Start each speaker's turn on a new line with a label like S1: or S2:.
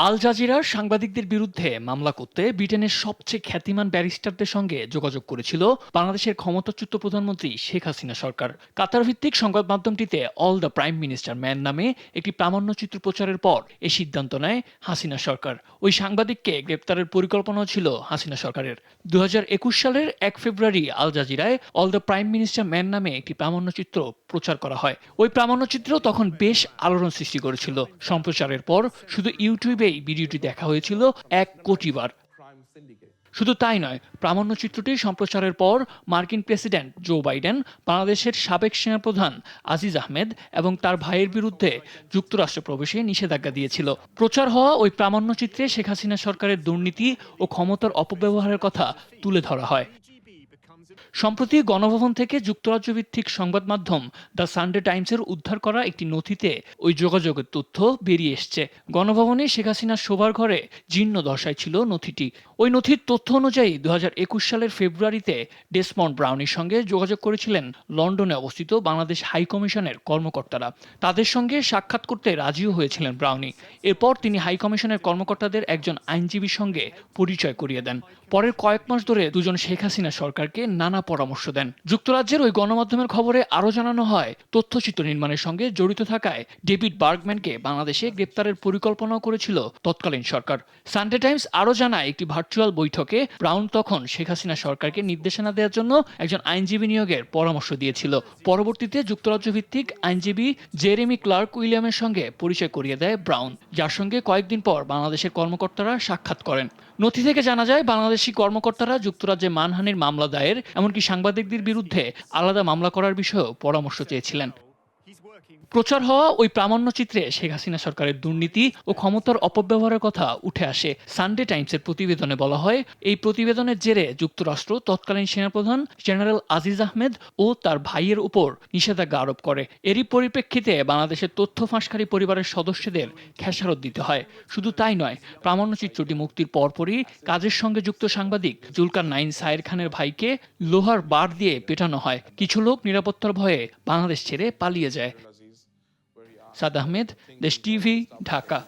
S1: আল জাজিরার সাংবাদিকদের বিরুদ্ধে মামলা করতে ব্রিটেনের সবচেয়ে খ্যাতিমান ব্যারিস্টারদের সঙ্গে যোগাযোগ করেছিল বাংলাদেশের ক্ষমতাচ্যুত প্রধানমন্ত্রী শেখ হাসিনা সরকার। কাতার ভিত্তিক সংবাদ মাধ্যমটিতে all the prime minister man নামে একটি প্রামাণ্যচিত্র প্রচারের পর এ সিদ্ধান্ত নেয় হাসিনা সরকার। ওই সাংবাদিককে গ্রেপ্তারের পরিকল্পনাও ছিল হাসিনা সরকারের। ২০২১ সালের ১ ফেব্রুয়ারি আল জাজিরায় all the prime minister man নামে একটি প্রামাণ্যচিত্র প্রচার করা হয়। ওই প্রামাণ্যচিত্র তখন বেশ আলোড়ন সৃষ্টি করেছিল। সম্প্রচারের পর শুধু ইউটিউবেই ভিডিওটি দেখা হয়েছিল ১ কোটি বার। শুধু তাই নয়, প্রামাণ্যচিত্রটি সম্প্রচারের পর মার্কিন প্রেসিডেন্ট জো বাইডেন, বাংলাদেশের সাবেক সেনাপ্রধান আজিজ আহমেদ এবং তার ভাইয়ের বিরুদ্ধে যুক্তরাষ্ট্র প্রবেশে নিষেধাজ্ঞা দিয়েছিল। প্রচার হওয়া ওই প্রামাণ্যচিত্রে শেখ হাসিনা সরকারের দুর্নীতি ও ক্ষমতার অপব্যবহারের কথা তুলে ধরা হয়। সম্প্রতি গণভবন থেকে যুক্তরাজ্য ভিত্তিক সংবাদ মাধ্যম দ্য সানডে টাইমসের উদ্ধার করা একটি নথিতে ওই যোগাযোগের তথ্য বেরিয়ে এসছে। গণভবনে শেখ হাসিনার শোবার ঘরে জীর্ণ দশায় ছিল নথিটি। ওই নথির তথ্য অনুযায়ী ২০২১ সালের ফেব্রুয়ারিতে ডেসমন্ড ব্রাউনির সঙ্গে যোগাযোগ করেছিলেন লন্ডনে অবস্থিত বাংলাদেশ হাই কমিশনের কর্মকর্তারা। তাদের সঙ্গে সাক্ষাৎ করতে রাজিও হয়েছিলেন ব্রাউনি। এরপর তিনি হাই কমিশনের কর্মকর্তাদের একজন আইনজীবীর সঙ্গে পরিচয় করিয়ে দেন। পরের কয়েক মাস ধরে দুজন শেখ হাসিনা সরকারকে নানা পরামর্শ দেন। যুক্তরাজ্যের ওই গণমাধ্যমের খবরে আরও জানানো হয়, তথ্যচিত্র নির্মাণের সঙ্গে জড়িত থাকায় ডেভিড বার্গম্যানকে বাংলাদেশে গ্রেপ্তারের পরিকল্পনাও করেছিল তৎকালীন সরকার। সানডে টাইমস আরও জানায়, একটি ভার্চুয়াল বৈঠকে ব্রাউন তখন শেখ হাসিনা সরকারকে নির্দেশনা দেওয়ার জন্য একজন আইনজীবী নিয়োগের পরামর্শ দিয়েছিল। পরবর্তীতে যুক্তরাজ্য ভিত্তিক আইনজীবী জেরেমি ক্লার্ক উইলিয়ামের সঙ্গে পরিচয় করিয়ে দেয় ব্রাউন, যার সঙ্গে কয়েকদিন পর বাংলাদেশের কর্মকর্তারা সাক্ষাৎ করেন। নথি থেকে জানা যায়, বাংলাদেশি কর্মকর্তারা যুক্তরাজ্যে মানহানির মামলা দায়ের, এমনকি সাংবাদিকদের বিরুদ্ধে আলাদা মামলা করার বিষয়েও পরামর্শ চেয়েছিলেন। প্রচার হওয়া ওই প্রামাণ্যচিত্রে শেখ হাসিনা সরকারের দুর্নীতি ও ক্ষমতার অপব্যবহারের কথা উঠে আসে। সানডে টাইমসের প্রতিবেদনে বলা হয়, এই প্রতিবেদনের জেরে যুক্তরাষ্ট্র তৎকালীন সেনাপ্রধান জেনারেল আজিজ আহমেদ ও তার ভাইয়ের উপর নিষেধাজ্ঞা আরোপ করে। এরই পরিপ্রেক্ষিতে বাংলাদেশের তথ্য ফাঁসকারী পরিবারের সদস্যদের খেসারত দিতে হয়। শুধু তাই নয়, প্রামাণ্যচিত্রটি মুক্তির পরপরই কাজের সঙ্গে যুক্ত সাংবাদিক জুলকার নাইন সায়ের খানের ভাইকে লোহার বার দিয়ে পেটানো হয়। কিছু লোক নিরাপত্তার ভয়ে বাংলাদেশ ছেড়ে পালিয়ে যায়। সাদ আহমেদ, দেশ টিভি, ঢাকা।